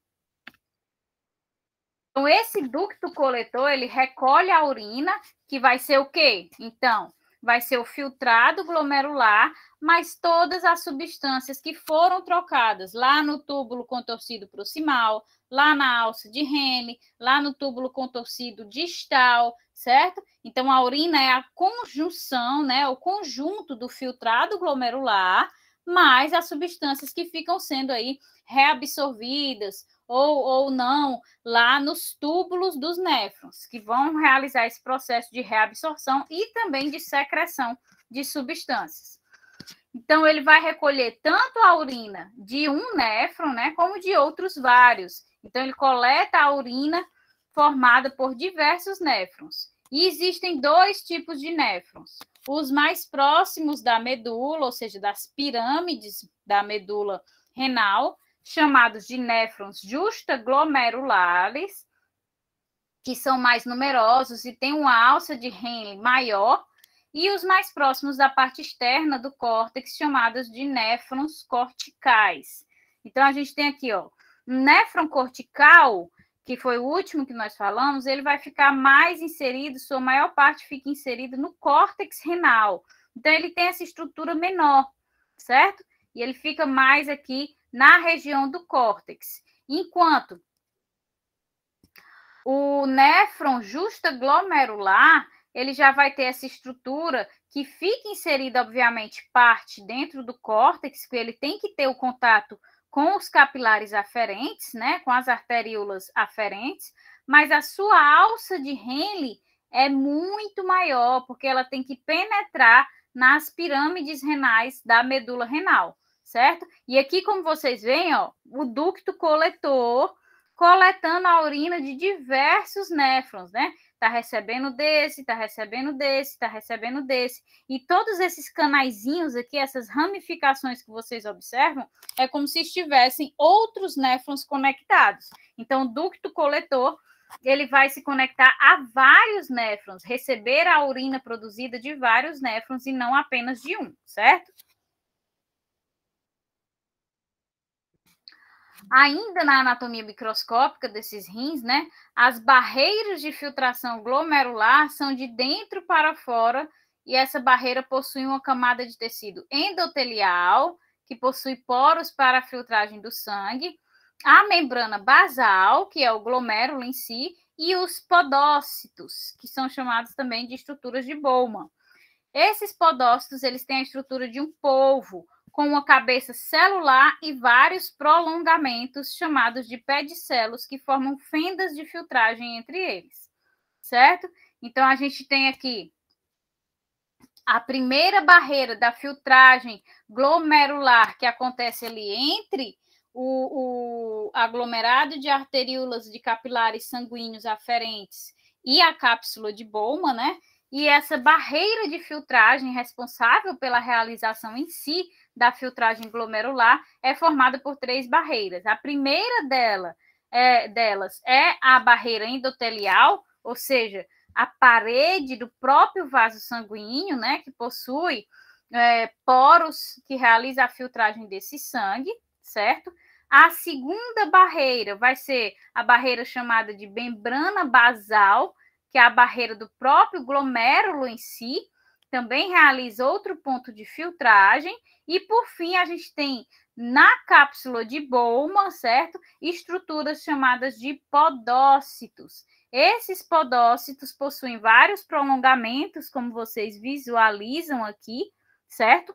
Então, esse ducto coletor, ele recolhe a urina, que vai ser o quê? Então, vai ser o filtrado glomerular, mas todas as substâncias que foram trocadas lá no túbulo contorcido proximal, lá na alça de Henle, lá no túbulo contorcido distal, certo? Então, a urina é a conjunção, né, o conjunto do filtrado glomerular, mais as substâncias que ficam sendo aí reabsorvidas ou não lá nos túbulos dos néfrons, que vão realizar esse processo de reabsorção e também de secreção de substâncias. Então, ele vai recolher tanto a urina de um néfron, né, como de outros vários. Então, ele coleta a urina formada por diversos néfrons. E existem dois tipos de néfrons. Os mais próximos da medula, ou seja, das pirâmides da medula renal, chamados de néfrons justaglomerulares, que são mais numerosos e têm uma alça de Henle maior, e os mais próximos da parte externa do córtex, chamados de néfrons corticais. Então, a gente tem aqui, ó, um néfron cortical, que foi o último que nós falamos, ele vai ficar mais inserido, sua maior parte fica inserida no córtex renal. Então, ele tem essa estrutura menor, certo? E ele fica mais aqui na região do córtex. Enquanto O néfron justaglomerular, ele já vai ter essa estrutura que fica inserida, obviamente, parte dentro do córtex, que ele tem que ter o contato com os capilares aferentes, né, com as arteríolas aferentes, mas a sua alça de Henle é muito maior, porque ela tem que penetrar nas pirâmides renais da medula renal, certo? E aqui, como vocês veem, ó, o ducto coletor coletando a urina de diversos néfrons, né? Tá recebendo desse, tá recebendo desse, tá recebendo desse. E todos esses canaizinhos aqui, essas ramificações que vocês observam, é como se estivessem outros néfrons conectados. Então, o ducto coletor, ele vai se conectar a vários néfrons, receber a urina produzida de vários néfrons e não apenas de um, certo? Ainda na anatomia microscópica desses rins, né, as barreiras de filtração glomerular são de dentro para fora e essa barreira possui uma camada de tecido endotelial, que possui poros para a filtragem do sangue, a membrana basal, que é o glomérulo em si, e os podócitos, que são chamados também de estruturas de Bowman. Esses podócitos, eles têm a estrutura de um polvo, com uma cabeça celular e vários prolongamentos, chamados de pedicelos, que formam fendas de filtragem entre eles, certo? Então, a gente tem aqui a primeira barreira da filtragem glomerular, que acontece ali entre o aglomerado de arteríolas de capilares sanguíneos aferentes e a cápsula de Bowman, né? E essa barreira de filtragem responsável pela realização em si da filtragem glomerular é formada por 3 barreiras. A primeira delas é a barreira endotelial, ou seja, a parede do próprio vaso sanguíneo, né, que possui poros que realiza a filtragem desse sangue, certo? A segunda barreira vai ser a barreira chamada de membrana basal, que é a barreira do próprio glomérulo em si, também realiza outro ponto de filtragem. E, por fim, a gente tem na cápsula de Bowman, certo? Estruturas chamadas de podócitos. Esses podócitos possuem vários prolongamentos, como vocês visualizam aqui, certo?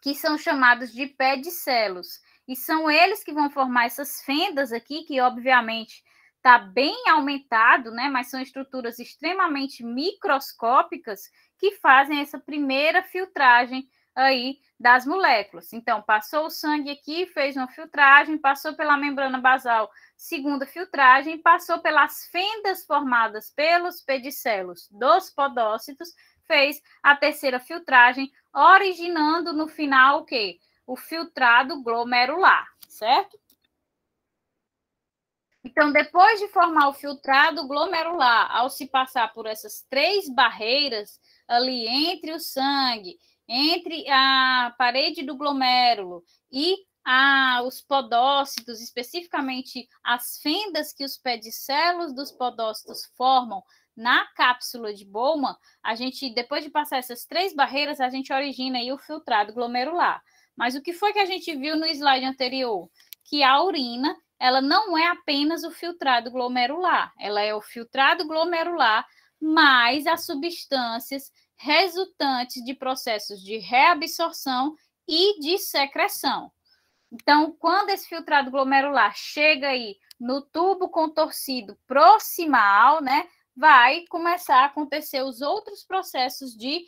Que são chamados de pedicelos. E são eles que vão formar essas fendas aqui, que obviamente está bem aumentado, né? Mas são estruturas extremamente microscópicas que fazem essa primeira filtragem aí das moléculas. Então, passou o sangue aqui, fez uma filtragem, passou pela membrana basal, segunda filtragem, passou pelas fendas formadas pelos pedicelos dos podócitos, fez a terceira filtragem, originando no final o quê? O filtrado glomerular, certo? Então, depois de formar o filtrado glomerular, ao se passar por essas 3 barreiras ali entre o sangue, entre a parede do glomérulo e os podócitos, especificamente as fendas que os pedicelos dos podócitos formam na cápsula de Bowman, a gente, depois de passar essas 3 barreiras, a gente origina aí o filtrado glomerular. Mas o que foi que a gente viu no slide anterior? Que a urina, ela não é apenas o filtrado glomerular, ela é o filtrado glomerular mais as substâncias resultantes de processos de reabsorção e de secreção. Então, quando esse filtrado glomerular chega aí no tubo contorcido proximal, né, vai começar a acontecer os outros processos de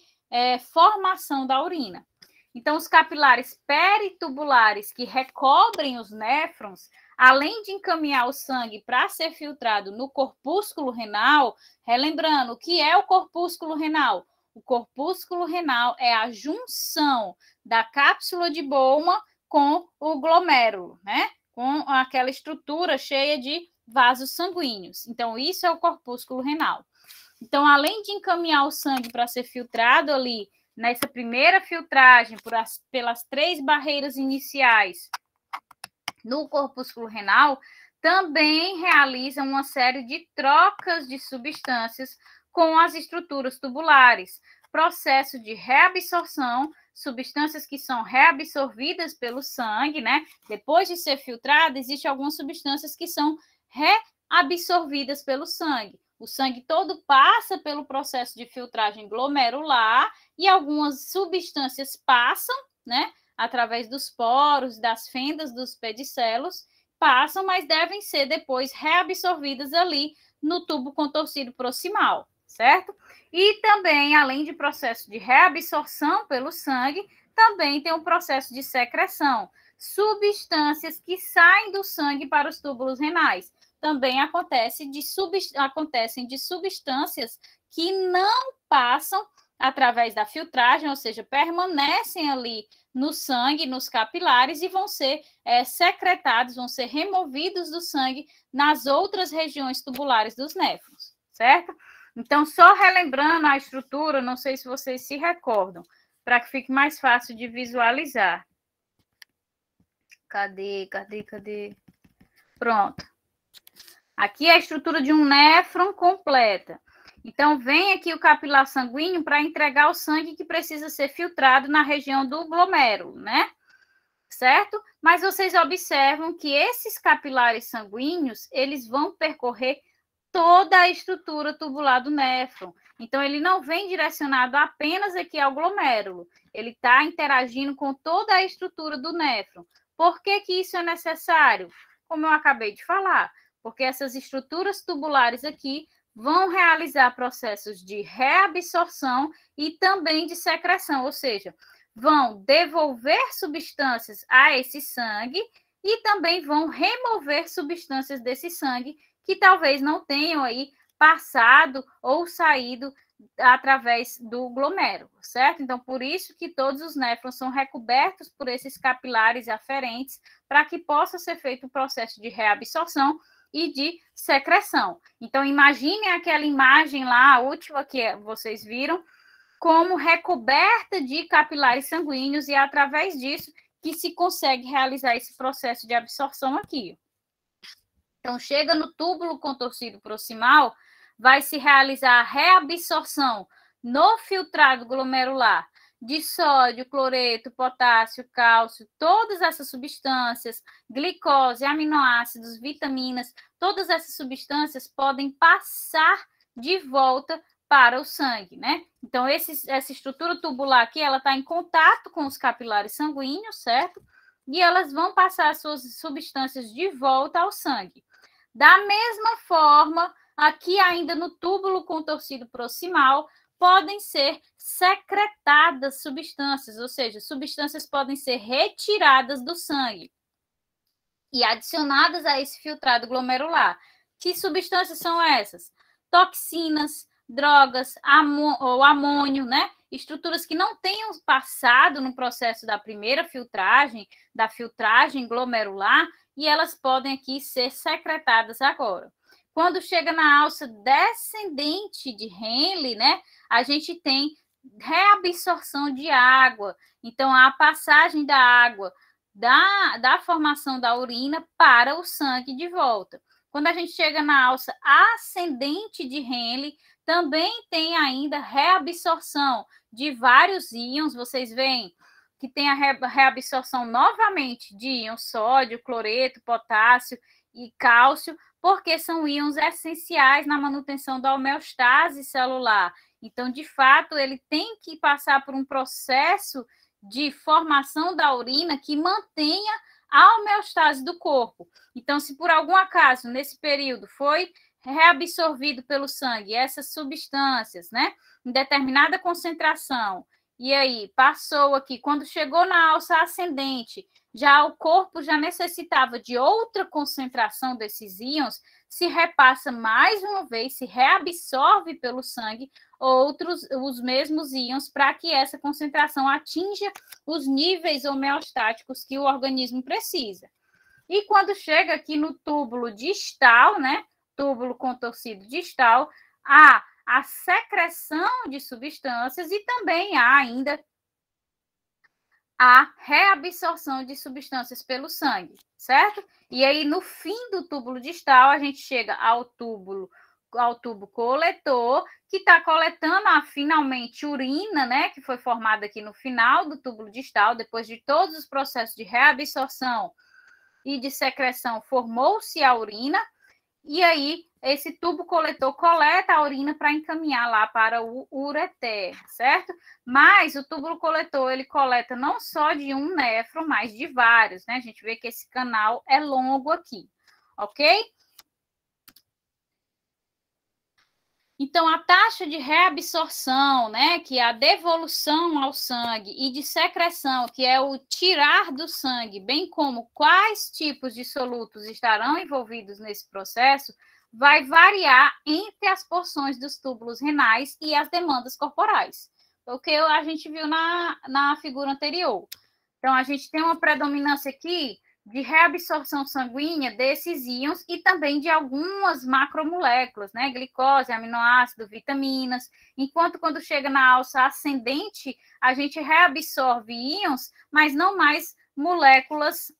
formação da urina. Então, os capilares peritubulares que recobrem os néfrons, além de encaminhar o sangue para ser filtrado no corpúsculo renal, relembrando, o que é o corpúsculo renal? O corpúsculo renal é a junção da cápsula de Bowman com o glomérulo, né? Com aquela estrutura cheia de vasos sanguíneos. Então, isso é o corpúsculo renal. Então, além de encaminhar o sangue para ser filtrado ali, nessa primeira filtragem, pelas 3 barreiras iniciais no corpúsculo renal, também realiza uma série de trocas de substâncias com as estruturas tubulares, processo de reabsorção, substâncias que são reabsorvidas pelo sangue, né? Depois de ser filtrada, existem algumas substâncias que são absorvidas pelo sangue. O sangue todo passa pelo processo de filtragem glomerular e algumas substâncias passam, né, através dos poros, das fendas dos pedicelos, passam, mas devem ser depois reabsorvidas ali no tubo contorcido proximal, certo? E também, além de processo de reabsorção pelo sangue, também tem um processo de secreção. Substâncias que saem do sangue para os túbulos renais. Também acontecem de substâncias que não passam através da filtragem, ou seja, permanecem ali no sangue, nos capilares, e vão ser secretados, vão ser removidos do sangue nas outras regiões tubulares dos néfrons, certo? Então, só relembrando a estrutura, não sei se vocês se recordam, para que fique mais fácil de visualizar. Cadê? Pronto. Aqui é a estrutura de um néfron completa. Então, vem aqui o capilar sanguíneo para entregar o sangue que precisa ser filtrado na região do glomérulo, né? Certo? Mas vocês observam que esses capilares sanguíneos, eles vão percorrer toda a estrutura tubular do néfron. Então, ele não vem direcionado apenas aqui ao glomérulo. Ele está interagindo com toda a estrutura do néfron. Por que que isso é necessário? Como eu acabei de falar, porque essas estruturas tubulares aqui vão realizar processos de reabsorção e também de secreção, ou seja, vão devolver substâncias a esse sangue e também vão remover substâncias desse sangue que talvez não tenham aí passado ou saído através do glomérulo, certo? Então, por isso que todos os néfrons são recobertos por esses capilares aferentes para que possa ser feito o processo de reabsorção e de secreção. Então, imaginem aquela imagem lá, a última que vocês viram, como recoberta de capilares sanguíneos, e é através disso que se consegue realizar esse processo de absorção aqui. Então, chega no túbulo contorcido proximal, vai se realizar a reabsorção no filtrado glomerular de sódio, cloreto, potássio, cálcio, todas essas substâncias, glicose, aminoácidos, vitaminas, todas essas substâncias podem passar de volta para o sangue, né? Então, essa estrutura tubular aqui, ela está em contato com os capilares sanguíneos, certo? E elas vão passar as suas substâncias de volta ao sangue. Da mesma forma, aqui ainda no túbulo contorcido proximal, podem ser secretadas substâncias, ou seja, substâncias podem ser retiradas do sangue e adicionadas a esse filtrado glomerular. Que substâncias são essas? Toxinas, drogas, ou amônio, né? Estruturas que não tenham passado no processo da primeira filtragem, da filtragem glomerular, e elas podem aqui ser secretadas agora. Quando chega na alça descendente de Henle, né, a gente tem reabsorção de água. Então, a passagem da água da formação da urina para o sangue de volta. Quando a gente chega na alça ascendente de Henle, também tem ainda reabsorção de vários íons. Vocês veem que tem a reabsorção novamente de íons sódio, cloreto, potássio e cálcio, porque são íons essenciais na manutenção da homeostase celular. Então, de fato, ele tem que passar por um processo de formação da urina que mantenha a homeostase do corpo. Então, se por algum acaso, nesse período, foi reabsorvido pelo sangue essas substâncias, né, em determinada concentração, e aí passou aqui, quando chegou na alça ascendente, já o corpo já necessitava de outra concentração desses íons, se repassa mais uma vez, se reabsorve pelo sangue os mesmos íons para que essa concentração atinja os níveis homeostáticos que o organismo precisa. E quando chega aqui no túbulo distal, né, túbulo contorcido distal, há a secreção de substâncias e também há ainda a reabsorção de substâncias pelo sangue, certo? E aí, no fim do túbulo distal, a gente chega ao tubo coletor, que está coletando finalmente urina, né, que foi formada aqui no final do túbulo distal, depois de todos os processos de reabsorção e de secreção, formou-se a urina, E aí, esse tubo coletor coleta a urina para encaminhar lá para o ureter, certo? Mas o túbulo coletor, ele coleta não só de um néfron, mas de vários, né? A gente vê que esse canal é longo aqui, ok? Então, a taxa de reabsorção, né, que é a devolução ao sangue, e de secreção, que é o tirar do sangue, bem como quais tipos de solutos estarão envolvidos nesse processo, vai variar entre as porções dos túbulos renais e as demandas corporais, o que a gente viu na figura anterior. Então, a gente tem uma predominância aqui de reabsorção sanguínea desses íons e também de algumas macromoléculas, né? Glicose, aminoácido, vitaminas. Enquanto quando chega na alça ascendente, a gente reabsorve íons, mas não mais moléculas,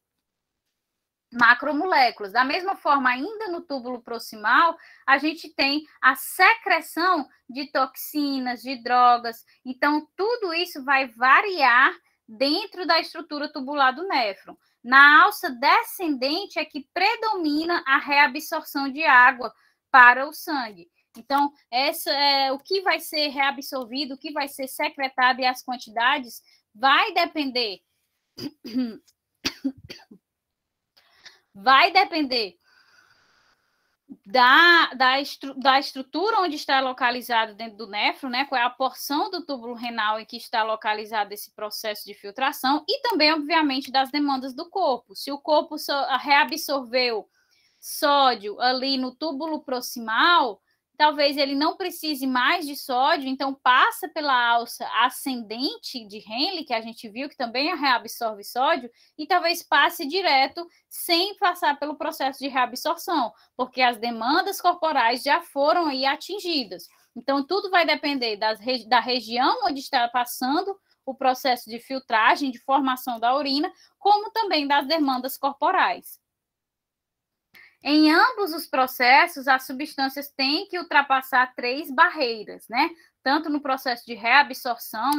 macromoléculas. Da mesma forma, ainda no túbulo proximal, a gente tem a secreção de toxinas, de drogas. Então, tudo isso vai variar dentro da estrutura tubular do néfron. Na alça descendente é que predomina a reabsorção de água para o sangue. Então, essa é o que vai ser reabsorvido, o que vai ser secretado e as quantidades vai depender da estrutura onde está localizado dentro do néfron, né? Qual é a porção do túbulo renal em que está localizado esse processo de filtração e também, obviamente, das demandas do corpo. Se o corpo reabsorveu sódio ali no túbulo proximal, talvez ele não precise mais de sódio, então passa pela alça ascendente de Henle, que a gente viu que também reabsorve sódio, e talvez passe direto sem passar pelo processo de reabsorção, porque as demandas corporais já foram aí atingidas. Então, tudo vai depender da região onde está passando o processo de filtragem, de formação da urina, como também das demandas corporais. Em ambos os processos, as substâncias têm que ultrapassar 3 barreiras, né? Tanto no processo de reabsorção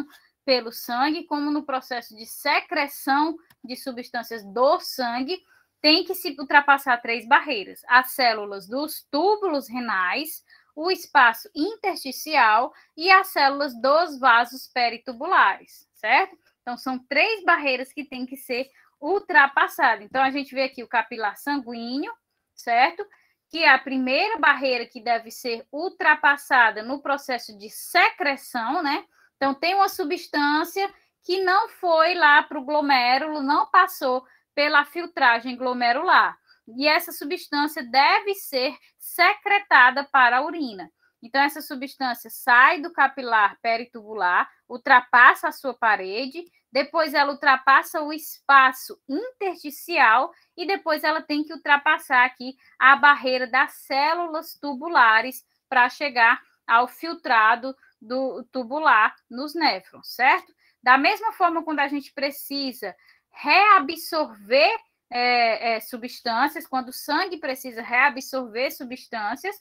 pelo sangue, como no processo de secreção de substâncias do sangue, tem que se ultrapassar 3 barreiras. As células dos túbulos renais, o espaço intersticial e as células dos vasos peritubulares, certo? Então, são 3 barreiras que têm que ser ultrapassadas. Então, a gente vê aqui o capilar sanguíneo, certo? Que é a primeira barreira que deve ser ultrapassada no processo de secreção, né? Então, tem uma substância que não foi lá para o glomérulo, não passou pela filtragem glomerular. E essa substância deve ser secretada para a urina. Então, essa substância sai do capilar peritubular, ultrapassa a sua parede, depois ela ultrapassa o espaço intersticial e depois ela tem que ultrapassar aqui a barreira das células tubulares para chegar ao filtrado do tubular nos néfrons, certo? Da mesma forma, quando a gente precisa reabsorver substâncias, quando o sangue precisa reabsorver substâncias,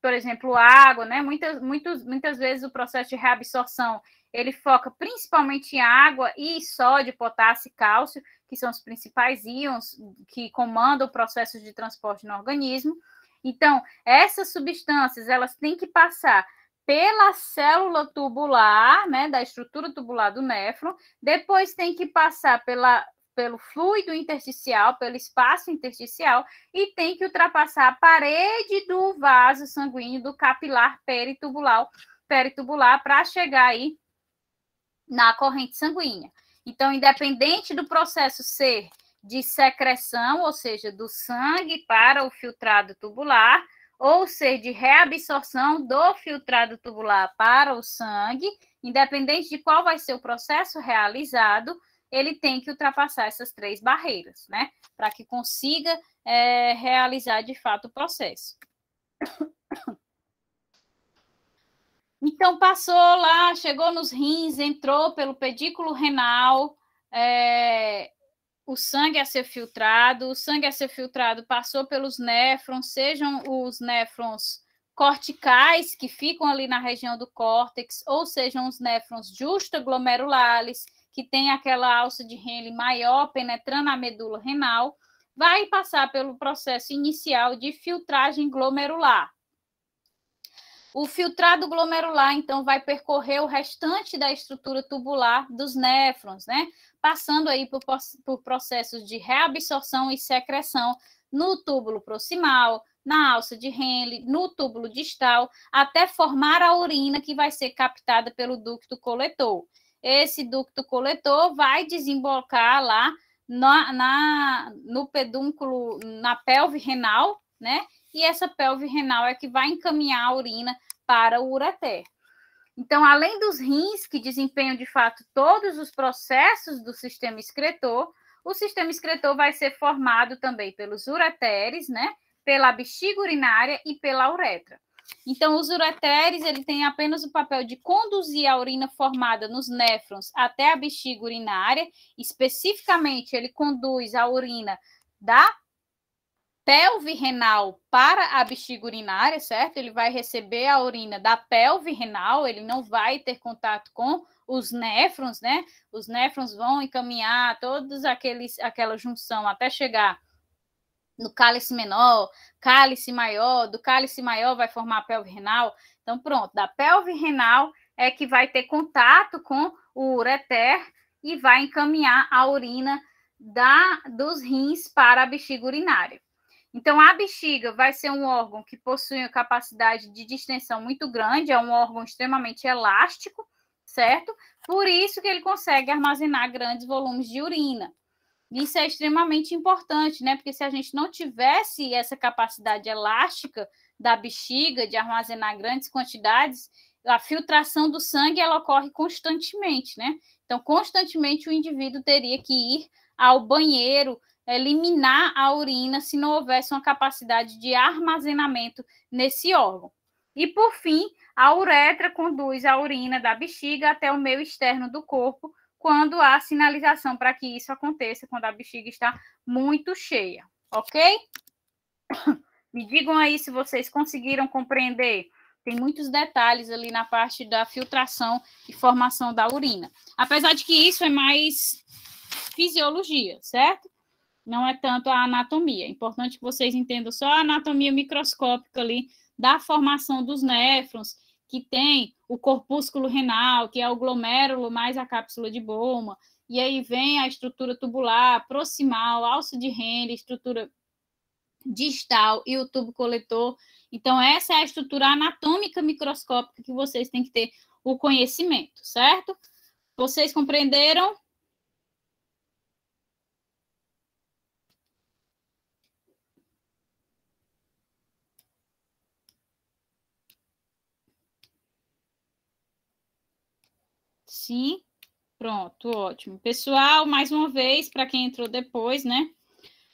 por exemplo, água, né? Muitas vezes o processo de reabsorção ele foca principalmente em água e sódio, potássio e cálcio, que são os principais íons que comandam o processo de transporte no organismo. Então, essas substâncias, elas têm que passar pela célula tubular, né, da estrutura tubular do néfron, depois tem que passar pelo fluido intersticial, pelo espaço intersticial, e tem que ultrapassar a parede do vaso sanguíneo, do capilar peritubular para chegar aí na corrente sanguínea. Então, independente do processo ser de secreção, ou seja, do sangue para o filtrado tubular, ou ser de reabsorção do filtrado tubular para o sangue, independente de qual vai ser o processo realizado, ele tem que ultrapassar essas 3 barreiras, né? Para que consiga realizar de fato o processo. Então, passou lá, chegou nos rins, entrou pelo pedículo renal, o sangue a ser filtrado, passou pelos néfrons, sejam os néfrons corticais, que ficam ali na região do córtex, ou sejam os néfrons justaglomerulares, que tem aquela alça de Henle maior penetrando a medula renal, vai passar pelo processo inicial de filtragem glomerular. O filtrado glomerular, então, vai percorrer o restante da estrutura tubular dos néfrons, né? Passando aí por processos de reabsorção e secreção no túbulo proximal, na alça de Henle, no túbulo distal, até formar a urina que vai ser captada pelo ducto coletor. Esse ducto coletor vai desembocar lá no pedúnculo, na pelve renal, né? E essa pelve renal é que vai encaminhar a urina para o ureter. Então, além dos rins, que desempenham, de fato, todos os processos do sistema excretor, o sistema excretor vai ser formado também pelos ureteres, né? Pela bexiga urinária e pela uretra. Então, os ureteres, ele tem apenas o papel de conduzir a urina formada nos néfrons até a bexiga urinária. Especificamente, ele conduz a urina da pelve renal para a bexiga urinária, certo? Ele vai receber a urina da pelve renal, ele não vai ter contato com os néfrons, né? Os néfrons vão encaminhar todos aquela junção até chegar no cálice menor, cálice maior, do cálice maior vai formar a pelve renal. Então, pronto, da pelve renal é que vai ter contato com o ureter e vai encaminhar a urina dos rins para a bexiga urinária. Então, a bexiga vai ser um órgão que possui uma capacidade de distensão muito grande, é um órgão extremamente elástico, certo? Por isso que ele consegue armazenar grandes volumes de urina. Isso é extremamente importante, né? Porque se a gente não tivesse essa capacidade elástica da bexiga de armazenar grandes quantidades, a filtração do sangue ela ocorre constantemente, né? Então, constantemente o indivíduo teria que ir ao banheiro, eliminar a urina se não houvesse uma capacidade de armazenamento nesse órgão. E, por fim, a uretra conduz a urina da bexiga até o meio externo do corpo, quando há sinalização para que isso aconteça, quando a bexiga está muito cheia, ok? Me digam aí se vocês conseguiram compreender. Tem muitos detalhes ali na parte da filtração e formação da urina. Apesar de que isso é mais fisiologia, certo? Não é tanto a anatomia. É importante que vocês entendam só a anatomia microscópica ali da formação dos néfrons, que tem o corpúsculo renal, que é o glomérulo mais a cápsula de Bowman, e aí vem a estrutura tubular, proximal, alça de Henle, estrutura distal e o tubo coletor. Então, essa é a estrutura anatômica microscópica que vocês têm que ter o conhecimento, certo? Vocês compreenderam? Sim? Pronto, ótimo. Pessoal, mais uma vez, para quem entrou depois, né?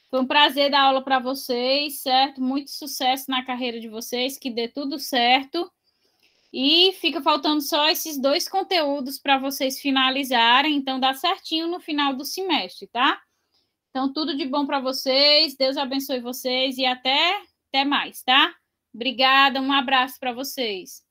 Foi um prazer dar aula para vocês, certo? Muito sucesso na carreira de vocês, que dê tudo certo. E fica faltando só esses 2 conteúdos para vocês finalizarem, então dá certinho no final do semestre, tá? Então, tudo de bom para vocês, Deus abençoe vocês e até mais, tá? Obrigada, um abraço para vocês.